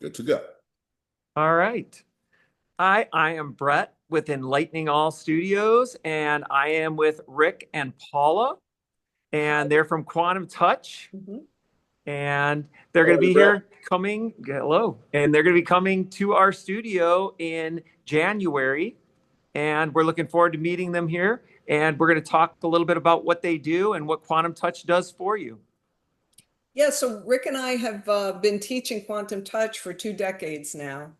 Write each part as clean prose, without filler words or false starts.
good to go. All right. I am Bret with Enlightening All Studios, and I am with Rick and Paula, and they're from Quantum Touch, Mhm. and they're going to Hello, be Brett. here coming. Hello, and they're going to be coming to our studio in January, and we're looking forward to meeting them here. And we're going to talk a little bit about what they do and what Quantum Touch does for you. Yeah, so Rick and I have been teaching Quantum Touch for 2 decades now.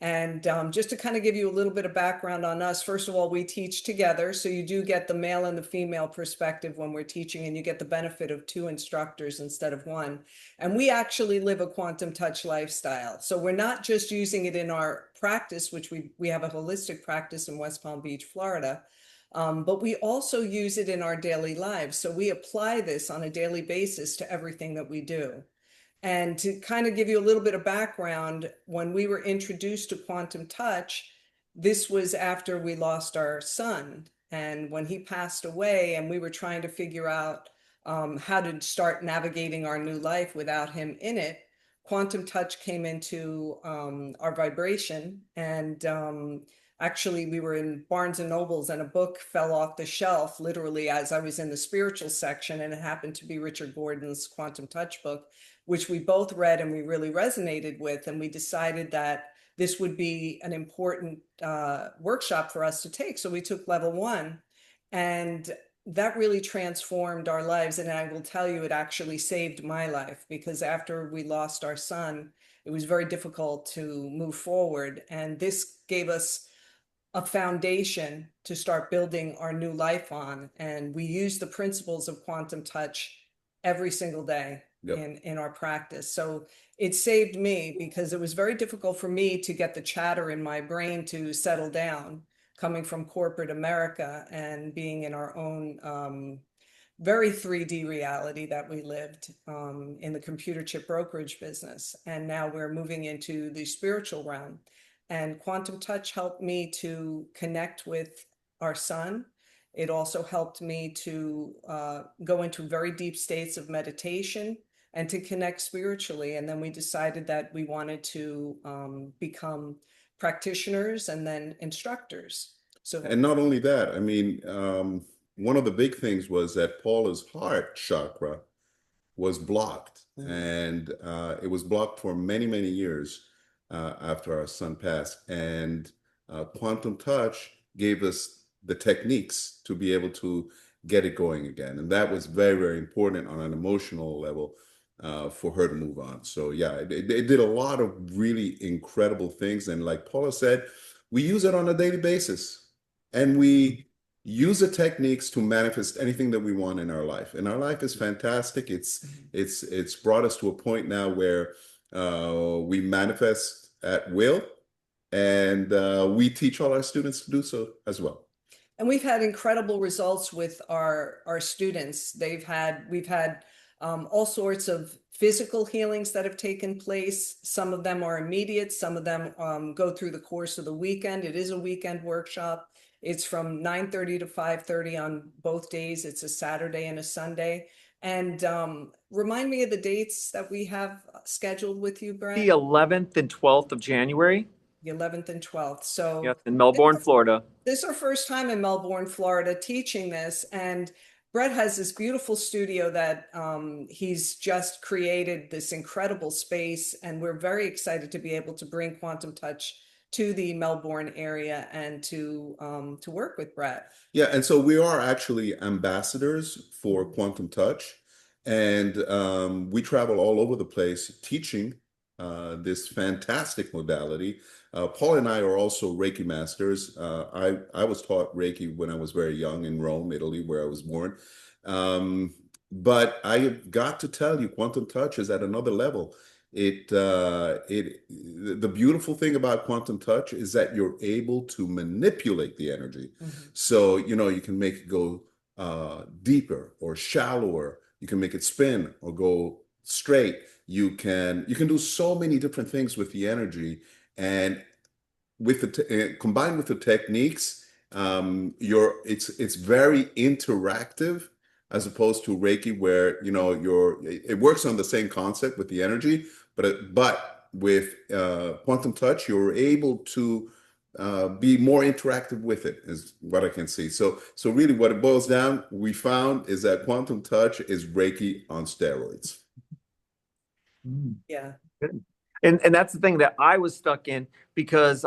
And just to kind of give you a little bit of background on us, first of all, we teach together. So you do get the male and the female perspective when we're teaching, and you get the benefit of two instructors instead of one. And we actually live a Quantum Touch lifestyle. So we're not just using it in our practice, which we have a holistic practice in West Palm Beach, Florida. But we also use it in our daily lives. So we apply this on a daily basis to everything that we do. And to kind of give you a little bit of background, when we were introduced to Quantum Touch, this was after we lost our son. And when he passed away, and we were trying to figure out how to start navigating our new life without him in it, Quantum Touch came into our vibration. And actually, we were in Barnes and Nobles, and a book fell off the shelf literally as I was in the spiritual section, and it happened to be Richard Gordon's Quantum Touch book, which we both read and we really resonated with. And we decided that this would be an important workshop for us to take. So we took level 1, and that really transformed our lives. And I will tell you, it actually saved my life, because after we lost our son, it was very difficult to move forward. And this gave us a foundation to start building our new life on. And we use the principles of Quantum Touch every single day. Yep. in our practice. So it saved me, because it was very difficult for me to get the chatter in my brain to settle down, coming from corporate America and being in our own very 3D reality that we lived in the computer chip brokerage business. And now we're moving into the spiritual realm. And Quantum Touch helped me to connect with our son. It also helped me to go into very deep states of meditation and to connect spiritually. And then we decided that we wanted to become practitioners and then instructors. So, And not only that, I mean, one of the big things was that Paula's heart chakra was blocked, and it was blocked for many, many years after our son passed. And Quantum Touch gave us the techniques to be able to get it going again. And that was very, very important on an emotional level for her to move on. So yeah, it did a lot of really incredible things. And like Paula said, we use it on a daily basis, and we use the techniques to manifest anything that we want in our life. And our life is fantastic. It's brought us to a point now where we manifest at will, and we teach all our students to do so as well. And we've had incredible results with our students. We've had all sorts of physical healings that have taken place. Some of them are immediate. Some of them go through the course of the weekend. It is a weekend workshop. It's from 9:30 to 5:30 on both days. It's a Saturday and a Sunday. And remind me of the dates that we have scheduled with you, Bret. The 11th and 12th of January. The 11th and 12th. So yes, in Melbourne, Florida. This is our first time in Melbourne, Florida, teaching this. And Bret has this beautiful studio that he's just created, this incredible space. And we're very excited to be able to bring Quantum Touch to the Melbourne area and to work with Bret. Yeah, and so we are actually ambassadors for Quantum Touch, and we travel all over the place teaching this fantastic modality. Paul and I are also Reiki masters. I was taught Reiki when I was very young in Rome, Italy, where I was born. But I have got to tell you, Quantum Touch is at another level. The beautiful thing about Quantum Touch is that you're able to manipulate the energy. So, you can make it go deeper or shallower. You can make it spin or go straight. You can do so many different things with the energy, and with combined with the techniques, it's very interactive, as opposed to Reiki, where it works on the same concept with the energy, but with quantum touch, you're able to be more interactive with it, is what I can see. So really what it boils down, we found, is that quantum touch is Reiki on steroids. Yeah. Good. And that's the thing that I was stuck in, because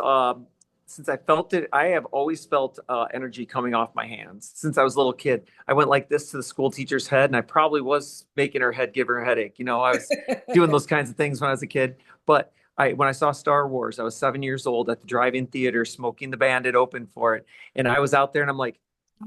since I felt it, I have always felt energy coming off my hands since I was a little kid. I went like this to the school teacher's head, and I probably was making her head give her a headache. You know, I was doing those kinds of things when I was a kid. But when I saw Star Wars, I was 7 years old at the drive-in theater, smoking the Bandit open for it, and I was out there, and I'm like,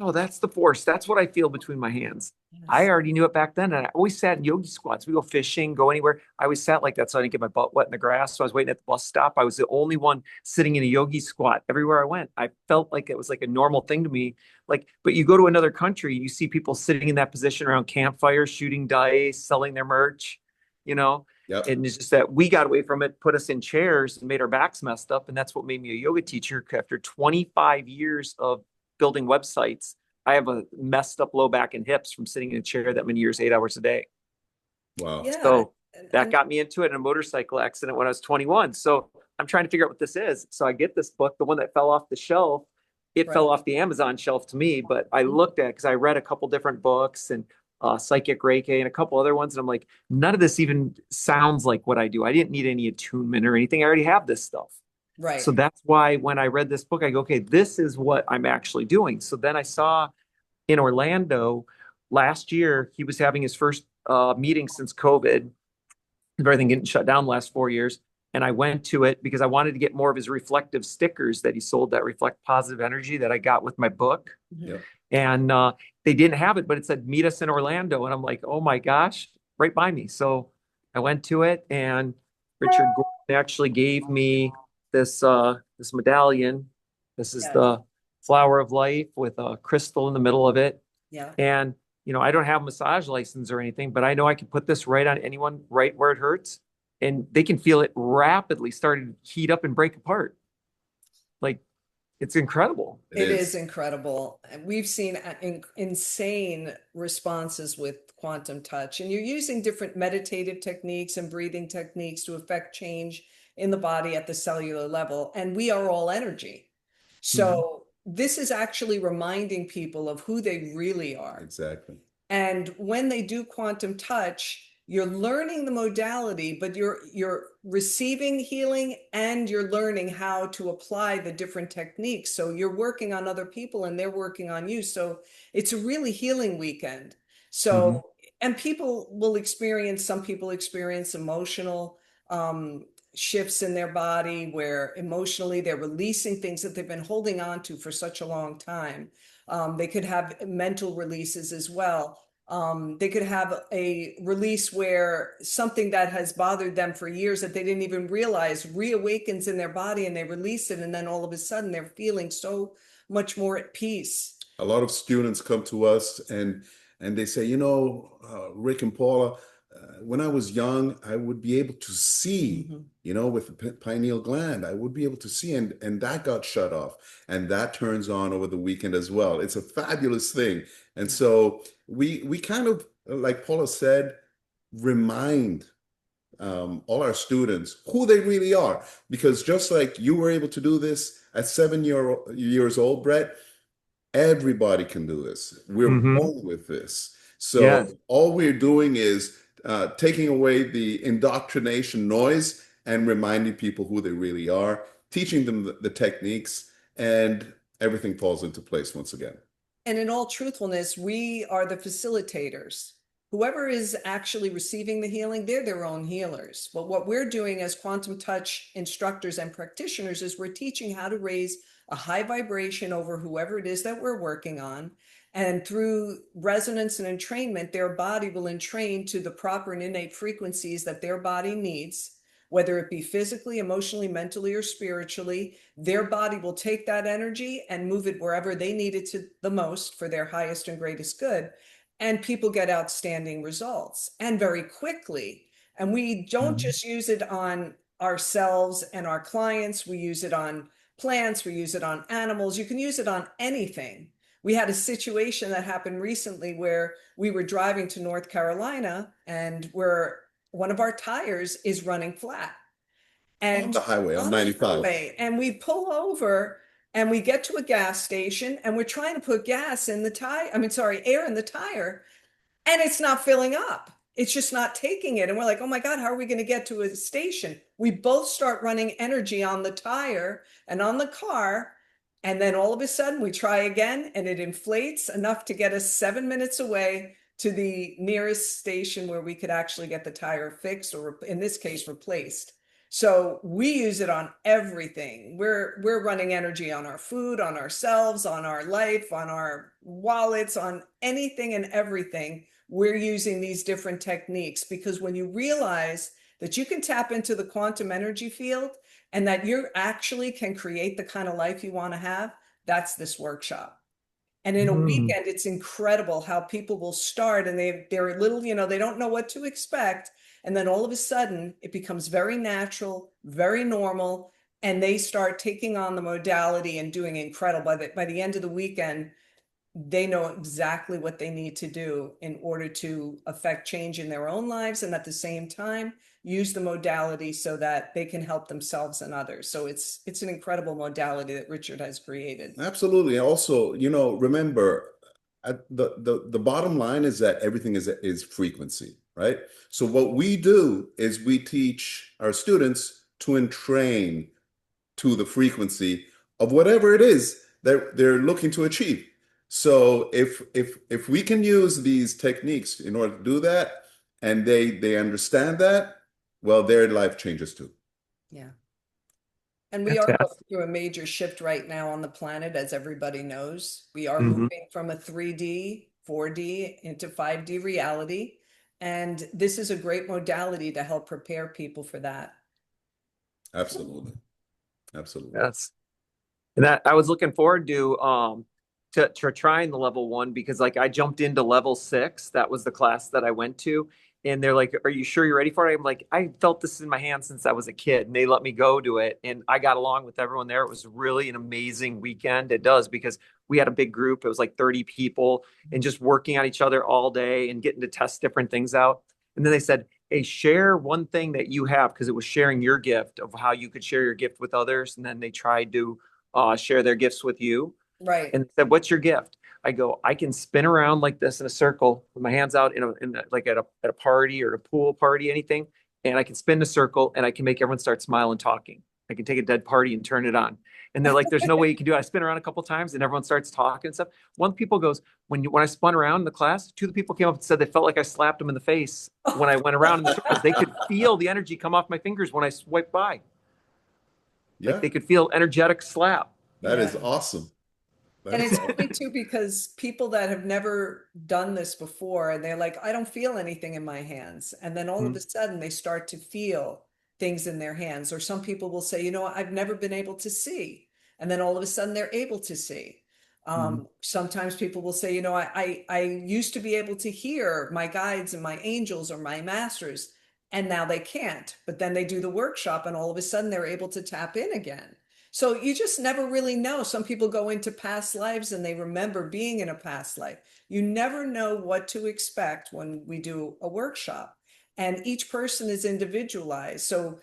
oh, that's the force. That's what I feel between my hands. I Yes. already knew it back then. And I always sat in yogi squats. We go fishing, go anywhere. I always sat like that so I didn't get my butt wet in the grass. So I was waiting at the bus stop. I was the only one sitting in a yogi squat everywhere I went. I felt like it was like a normal thing to me. Like, but you go to another country, you see people sitting in that position around campfires, shooting dice, selling their merch, you know? Yep. And it's just that we got away from it, put us in chairs and made our backs messed up. And that's what made me a yoga teacher. After 25 years of building websites, I have a messed up low back and hips from sitting in a chair that many years, 8 hours a day. Wow. Yeah. So that And got me into it in a motorcycle accident when I was 21. So I'm trying to figure out what this is. So I get this book, the one that fell off the shelf. It right. fell off the Amazon shelf to me, but I looked at it because I read a couple different books and Psychic Reiki and a couple other ones. And I'm like, none of this even sounds like what I do. I didn't need any attunement or anything. I already have this stuff. Right. So that's why when I read this book, I go, okay, this is what I'm actually doing. So then I saw in Orlando last year, he was having his first meeting since COVID, everything getting shut down the last 4 years. And I went to it because I wanted to get more of his reflective stickers that he sold that reflect positive energy that I got with my book. Yep. And they didn't have it, but it said, meet us in Orlando. And I'm like, oh my gosh, right by me. So I went to it, and Richard Gordon actually gave me this this medallion. This is Yeah. the flower of life with a crystal in the middle of it. Yeah. And, you know, I don't have a massage license or anything, but I know I can put this right on anyone, right where it hurts, and they can feel it rapidly starting to heat up and break apart. Like, it's incredible. It is incredible. And we've seen insane responses with quantum touch, and you're using different meditative techniques and breathing techniques to affect change in the body at the cellular level. And we are all energy. So this is actually reminding people of who they really are. Exactly. And when they do quantum touch, you're learning the modality, but you're receiving healing, and you're learning how to apply the different techniques. So you're working on other people and they're working on you. So it's a really healing weekend. So, and people will experience, some people experience emotional shifts in their body where emotionally they're releasing things that they've been holding on to for such a long time. They could have mental releases as well. They could have a release where something that has bothered them for years that they didn't even realize reawakens in their body, and they release it. And then all of a sudden they're feeling so much more at peace. A lot of students come to us and they say, you know, Rick and Paula, when I was young, I would be able to see, you know, with the pineal gland, I would be able to see, and that got shut off, and that turns on over the weekend as well. It's a fabulous thing. And so we kind of, like Paula said, remind all our students who they really are, because just like you were able to do this at 7 years old, Bret, everybody can do this. We're born with this. So all we're doing is taking away the indoctrination noise and reminding people who they really are, teaching them the techniques, and everything falls into place once again. And in all truthfulness, we are the facilitators. Whoever is actually receiving the healing, they're their own healers. But what we're doing as quantum touch instructors and practitioners is we're teaching how to raise a high vibration over whoever it is that we're working on. And through resonance and entrainment, their body will entrain to the proper and innate frequencies that their body needs, whether it be physically, emotionally, mentally, or spiritually. Their body will take that energy and move it wherever they need it to the most for their highest and greatest good. And people get outstanding results, and very quickly. And we don't just use it on ourselves and our clients. We use it on plants. We use it on animals. You can use it on anything. We had a situation that happened recently where we were driving to North Carolina, and where one of our tires is running flat. and On the highway, on on the 95. highway, and we pull over and we get to a gas station and we're trying to put gas in the tire. I mean, sorry, air in the tire, and it's not filling up. It's just not taking it. And we're like, oh my God, how are we going to get to a station? We both start running energy on the tire and on the car. And then all of a sudden we try again and it inflates enough to get us 7 minutes away to the nearest station where we could actually get the tire fixed, or in this case, replaced. So we use it on everything. We're running energy on our food, on ourselves, on our life, on our wallets, on anything and everything. We're using these different techniques because when you realize that you can tap into the quantum energy field and that you actually can create the kind of life you want to have, that's this workshop. And in a weekend, it's incredible how people will start and they're a little, they don't know what to expect. And then all of a sudden it becomes very natural, very normal, and they start taking on the modality and doing incredible. By the end of the weekend, they know exactly what they need to do in order to affect change in their own lives, and at the same time use the modality so that they can help themselves and others. So it's an incredible modality that Richard has created. Absolutely. Also, remember, the bottom line is that everything is frequency, right? So what we do is we teach our students to entrain to the frequency of whatever it is that they're looking to achieve. So if we can use these techniques in order to do that, and they understand that, well, their life changes too. Yeah. And we are going through a major shift right now on the planet, as everybody knows. We are moving from a 3D, 4D into 5D reality. And this is a great modality to help prepare people for that. Absolutely. Absolutely. Yes. And that I was looking forward to trying the level 1 because like I jumped into level 6. That was the class that I went to. And they're like, are you sure you're ready for it? I'm like, I felt this in my hand since I was a kid, and they let me go to it. And I got along with everyone there. It was really an amazing weekend. It does, because we had a big group. It was like 30 people and just working on each other all day and getting to test different things out. And then they said, hey, share one thing that you have, because it was sharing your gift of how you could share your gift with others. And then they tried to share their gifts with you. Right. And said, what's your gift? I go, I can spin around like this in a circle with my hands out like at a party or a pool party, anything. And I can spin a circle and I can make everyone start smiling, talking. I can take a dead party and turn it on. And they're like, there's no way you can do it. I spin around a couple of times and everyone starts talking and stuff. One of the people goes, when I spun around in the class, 2 of the people came up and said they felt like I slapped them in the face when I went around in the circles. They could feel the energy come off my fingers when I swiped by. Yeah. Like they could feel energetic slap. That is awesome. And it's funny too, because people that have never done this before, and they're like, I don't feel anything in my hands. And then all of a sudden they start to feel things in their hands. Or some people will say, I've never been able to see. And then all of a sudden they're able to see. Sometimes people will say, I used to be able to hear my guides and my angels or my masters, and now they can't. But then they do the workshop and all of a sudden they're able to tap in again. So you just never really know. Some people go into past lives and they remember being in a past life. You never know what to expect when we do a workshop. And each person is individualized. So,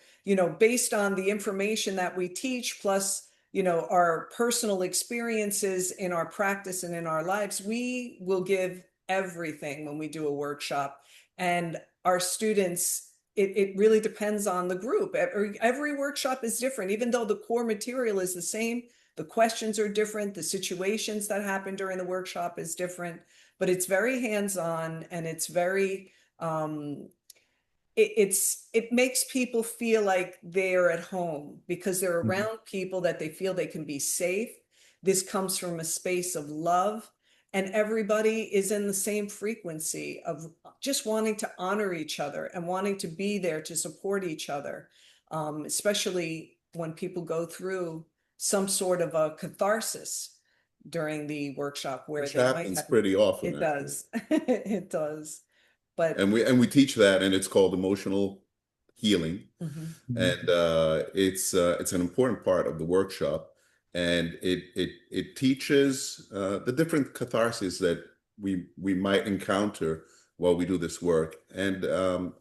based on the information that we teach, plus, our personal experiences in our practice and in our lives, we will give everything when we do a workshop. And our students, it really depends on the group. Every workshop is different, even though the core material is the same. The questions are different. The situations that happen during the workshop is different, but it's very hands-on, and it's very, it makes people feel like they're at home because they're around people that they feel they can be safe. This comes from a space of love. And everybody is in the same frequency of just wanting to honor each other and wanting to be there to support each other, especially when people go through some sort of a catharsis during the workshop, where which happens pretty often. It does. It does. But and we teach that, and it's called emotional healing, and it's an important part of the workshop. And it teaches the different catharses that we might encounter while we do this work, and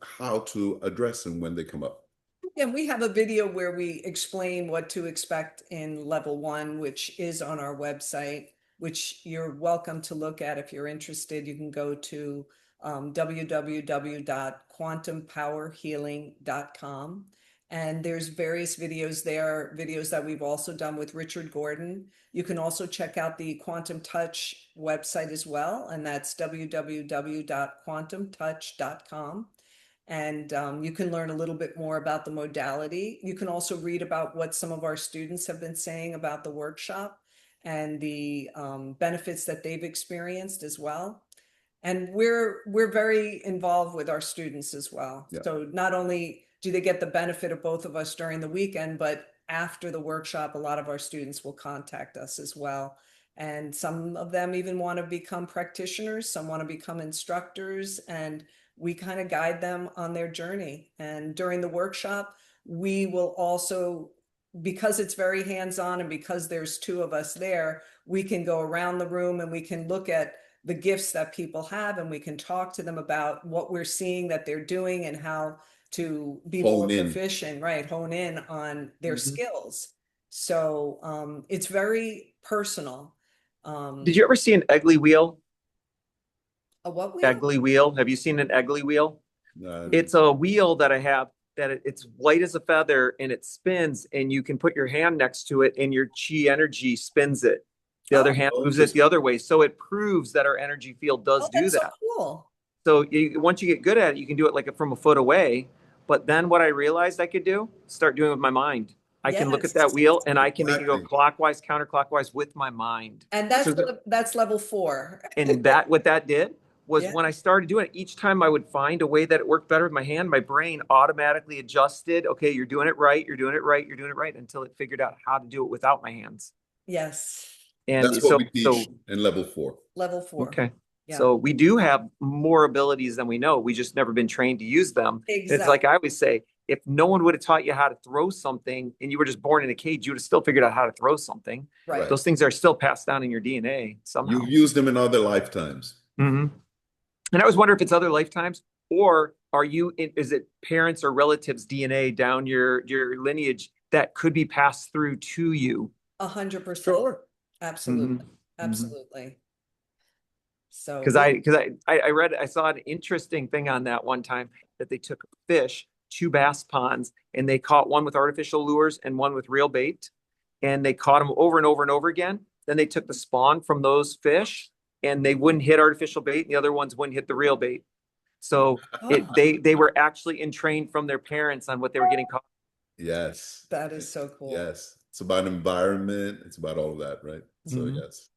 how to address them when they come up. Yeah, and we have a video where we explain what to expect in level 1, which is on our website, which you're welcome to look at if you're interested. You can go to www.quantumpowerhealing.com. And there's various videos there, videos that we've also done with Richard Gordon. You can also check out the Quantum Touch website as well, and that's www.quantumtouch.com. And you can learn a little bit more about the modality. You can also read about what some of our students have been saying about the workshop and the benefits that they've experienced as well. And we're very involved with our students as well. Yeah. So not only do they get the benefit of both of us during the weekend, but after the workshop, a lot of our students will contact us as well. And some of them even want to become practitioners, some want to become instructors, and we kind of guide them on their journey. And during the workshop, we will also, because it's very hands-on and because there's 2 of us there, we can go around the room and we can look at the gifts that people have, and we can talk to them about what we're seeing that they're doing and how to be more proficient, right? Hone in on their skills. So it's very personal. Did you ever see an Eggly wheel? A what wheel? Eggly wheel. Have you seen an Eggly wheel? It's a wheel that I have that it's white as a feather and it spins, and you can put your hand next to it and your chi energy spins it. The other hand moves it the other way. So it proves that our energy field does do that. So cool. So once you get good at it, you can do it like from a foot away. But then what I realized I could do, start doing it with my mind. I can look at that wheel and I can make it go clockwise, counterclockwise with my mind. And that's level 4. And what that did was when I started doing it, each time I would find a way that it worked better with my hand, my brain automatically adjusted. Okay, you're doing it right, you're doing it right, you're doing it right, until it figured out how to do it without my hands. Yes. And that's what we teach in level 4. Level 4. Okay. Yeah. So we do have more abilities than we know. We just never been trained to use them. Exactly. It's like I always say, if no one would have taught you how to throw something and you were just born in a cage, you would have still figured out how to throw something. Right. Those things are still passed down in your DNA somehow. You've used them in other lifetimes. And I always wonder if it's other lifetimes, or is it parents or relatives' DNA down your lineage that could be passed through to you? 100%. Sure. Absolutely. Absolutely. So because I saw an interesting thing on that one time, that they took fish, 2 bass ponds, and they caught one with artificial lures and one with real bait, and they caught them over and over and over again. Then they took the spawn from those fish and they wouldn't hit artificial bait, and the other ones wouldn't hit the real bait. So they were actually entrained from their parents on what they were getting caught. Yes. That is so cool. Yes. It's about environment. It's about all of that, right? So yes.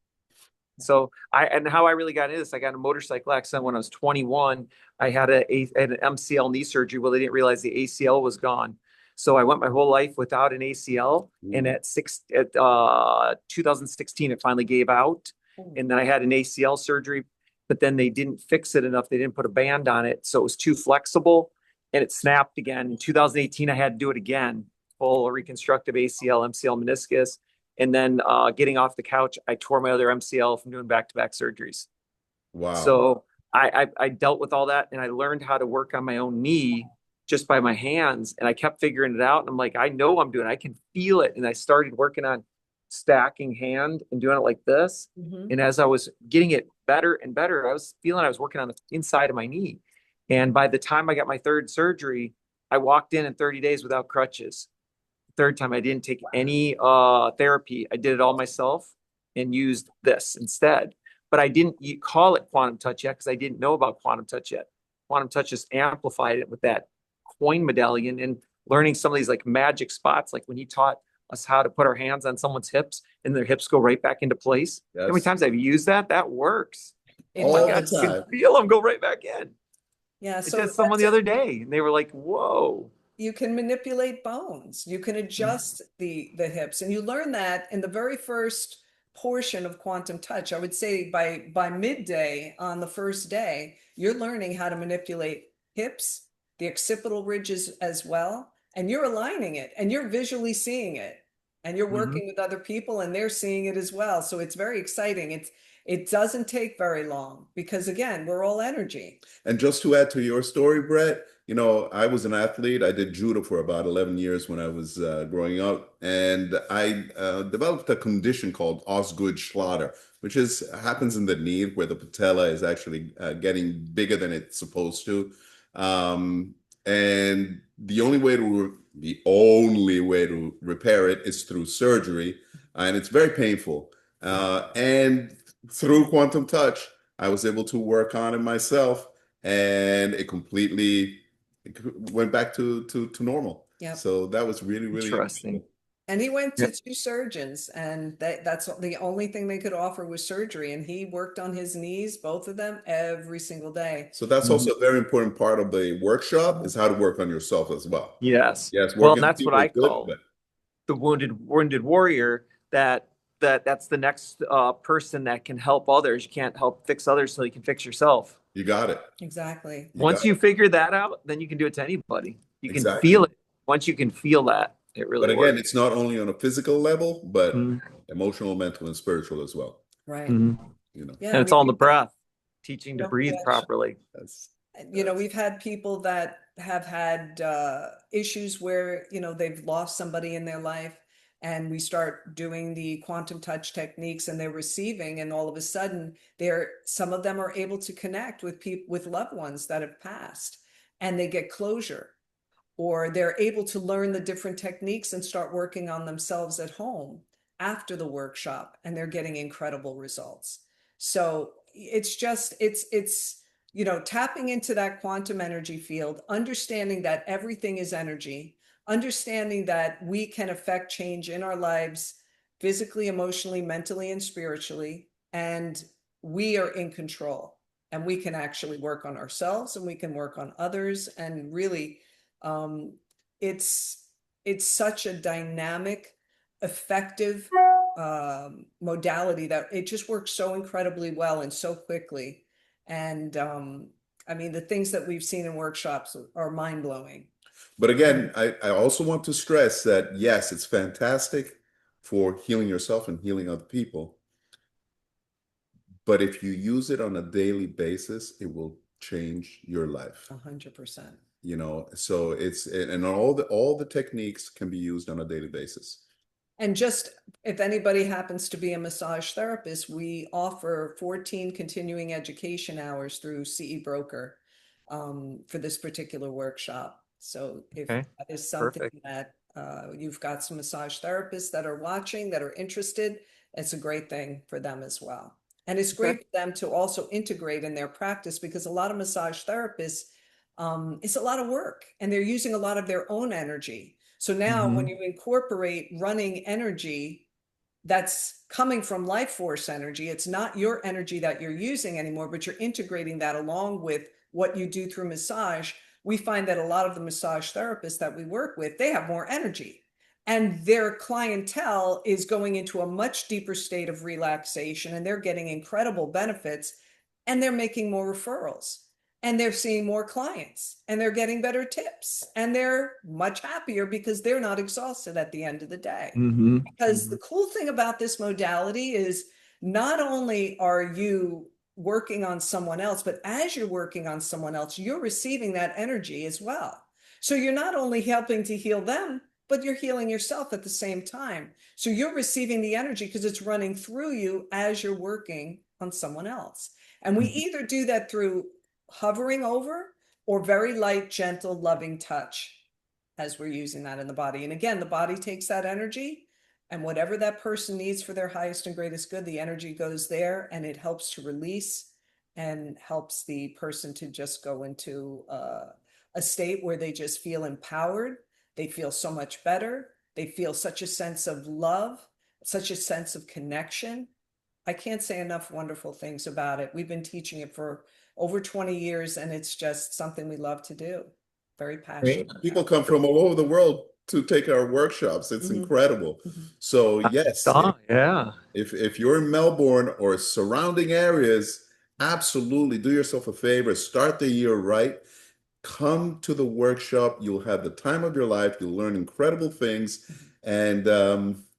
So how I really got into this, I got in a motorcycle accident when I was 21. I had an MCL knee surgery. Well, they didn't realize the ACL was gone. So I went my whole life without an ACL. And at 2016, it finally gave out. And then I had an ACL surgery, but then they didn't fix it enough. They didn't put a band on it. So it was too flexible and it snapped again. In 2018, I had to do it again. Full reconstructive ACL, MCL, meniscus. And then getting off the couch, I tore my other MCL from doing back-to-back surgeries. Wow. So I dealt with all that, and I learned how to work on my own knee just by my hands. And I kept figuring it out. And I'm like, I know I'm doing it. I can feel it. And I started working on stacking hand and doing it like this. And as I was getting it better and better, I was feeling I was working on the inside of my knee. And by the time I got my 3rd surgery, I walked in 30 days without crutches. 3rd time, I didn't take any therapy. I did it all myself and used this instead. But I didn't call it quantum touch yet because I didn't know about quantum touch yet. Quantum touch just amplified it with that coin medallion and learning some of these like magic spots, like when he taught us how to put our hands on someone's hips and their hips go right back into place. Yes. How many times I've used that? That works. Oh my God, you can feel them go right back in. Yeah. So I did someone the other day and they were like, whoa. You can manipulate bones. You can adjust the hips. And you learn that in the very first portion of quantum touch. I would say by midday on the first day, you're learning how to manipulate hips, the occipital ridges as well. And you're aligning it and you're visually seeing it. And you're working with other people and they're seeing it as well. So it's very exciting. It doesn't take very long because again, we're all energy. And just to add to your story, Bret, I was an athlete. I did judo for about 11 years when I was growing up, and I developed a condition called Osgood-Schlatter, which happens in the knee where the patella is actually getting bigger than it's supposed to. And the only way to repair it is through surgery, and it's very painful. And through quantum touch, I was able to work on it myself, and it completely went back to normal. Yep. So that was really, really Interesting. And he went to Yep. 2 surgeons, and that's the only thing they could offer was surgery. And he worked on his knees, both of them, every single day. So that's also a very important part of the workshop, is how to work on yourself as well. Yes. Yes, Well, working and on that's what people I is good, call but the wounded warrior. That's the next person that can help others. You can't help fix others till you can fix yourself. you got it. Exactly. Once you figure that out, then you can do it to anybody. You can Exactly. feel it. Once you can feel that, it But really again, works. it's not only on a physical level, but Mhm. emotional, mental, and spiritual as well. Right. Mhm. Yeah. And it's all in the breath, teaching to Yep, breathe yes. properly. We've had people that have had issues where, they've lost somebody in their life, and we start doing the quantum touch techniques, and they're receiving, and all of a sudden some of them are able to connect with people, with loved ones that have passed, and they get closure, or they're able to learn the different techniques and start working on themselves at home after the workshop, and they're getting incredible results. So it's tapping into that quantum energy field, understanding that everything is energy, understanding that we can affect change in our lives physically, emotionally, mentally, and spiritually, and we are in control, and we can actually work on ourselves, and we can work on others, and really it's such a dynamic, effective modality that it just works so incredibly well and so quickly. And I mean, the things that we've seen in workshops are mind-blowing. But again, I also want to stress that, yes, it's fantastic for healing yourself and healing other people. But if you use it on a daily basis, it will change your life. 100%. So and all the techniques can be used on a daily basis. And just if anybody happens to be a massage therapist, we offer 14 continuing education hours through CE Broker for this particular workshop. So if that is something Perfect. that you've got some massage therapists that are watching, that are interested, it's a great thing for them as well. And it's great for them to also integrate in their practice, because a lot of massage therapists, it's a lot of work, and they're using a lot of their own energy. So now when you incorporate running energy that's coming from life force energy, it's not your energy that you're using anymore, but you're integrating that along with what you do through massage. We find that a lot of the massage therapists that we work with, they have more energy, and their clientele is going into a much deeper state of relaxation, and they're getting incredible benefits, and they're making more referrals, and they're seeing more clients, and they're getting better tips, and they're much happier because they're not exhausted at the end of the day. Because the cool thing about this modality is not only are you working on someone else, but as you're working on someone else, you're receiving that energy as well. So you're not only helping to heal them, but you're healing yourself at the same time. So you're receiving the energy because it's running through you as you're working on someone else. And we either do that through hovering over, or very light, gentle, loving touch as we're using that in the body. And again, the body takes that energy, and whatever that person needs for their highest and greatest good, the energy goes there, and it helps to release and helps the person to just go into a state where they just feel empowered. They feel so much better. They feel such a sense of love, such a sense of connection. I can't say enough wonderful things about it. We've been teaching it for over 20 years, and it's just something we love to do. Very passionate. People come from all over the world to take our workshops. It's incredible. So yes, if you're in Melbourne or surrounding areas, absolutely do yourself a favor. Start the year right. Come to the workshop. You'll have the time of your life. You'll learn incredible things, and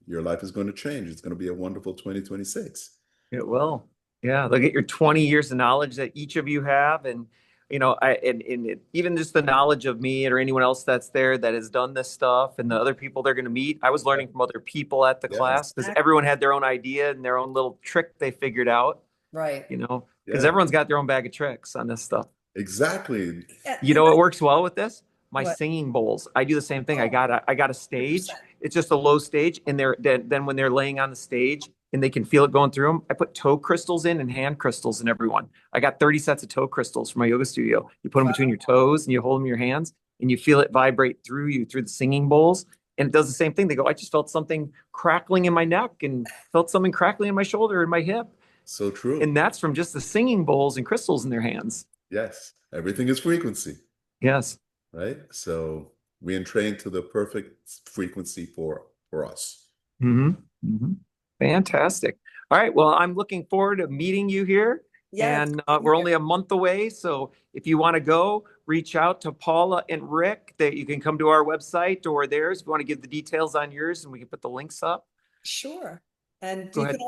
your life is going to change. It's going to be a wonderful 2026. It will. Yeah, look at your 20 years of knowledge that each of you have, and even just the knowledge of me or anyone else that's there that has done this stuff and the other people they're going to meet. I was learning from other people at the Yes. class because everyone had their own idea and their own little trick they figured out, Right. because everyone's got their own bag of tricks on this stuff. Exactly. You know what works well with this? My What? singing bowls. I do the same thing. I got a stage. 100%. It's just a low stage, and then when they're laying on the stage and they can feel it going through them, I put toe crystals in and hand crystals in everyone. I got 30 sets of toe crystals from my yoga studio. You put them between your toes and you hold them in your hands, and you feel it vibrate through you through the singing bowls. And it does the same thing. They go, I just felt something crackling in my neck and felt something crackling in my shoulder and my hip. So true. And that's from just the singing bowls and crystals in their hands. Yes. Everything is frequency. Yes. Right. So we entrain to the perfect frequency for us. Mm-hmm. Mm-hmm. Fantastic. All right. Well, I'm looking forward to meeting you here. Yeah, And we're only a month away. So if you want to go, reach out to Paula and Rick. That you can come to our website or theirs if you want to give the details on yours, and we can put the links up. sure. And Go you ahead. can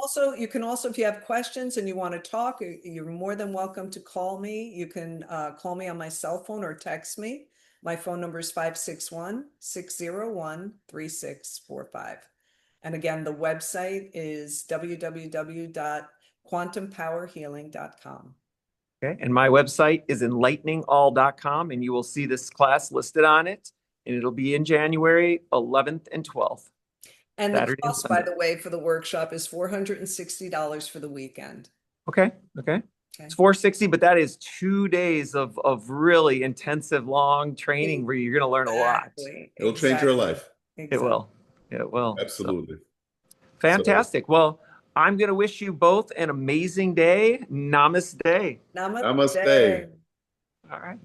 also, if you have questions and you want to talk, you're more than welcome to call me. You can call me on my cell phone or text me. My phone number is 561-601-3645. And again, the website is www.quantumpowerhealing.com. Okay. And my website is enlighteningal.com, and you will see this class listed on it. And it'll be in January 11th and 12th. And Saturday the and cost, by Sunday. the way, for the workshop is $460 for the weekend. Okay. It's $460, but that is 2 days of really intensive, long training where you're going to learn a lot. It'll change your life. It will. Absolutely. So, fantastic. Well, I'm going to wish you both an amazing day. Namaste. Namaste. All right.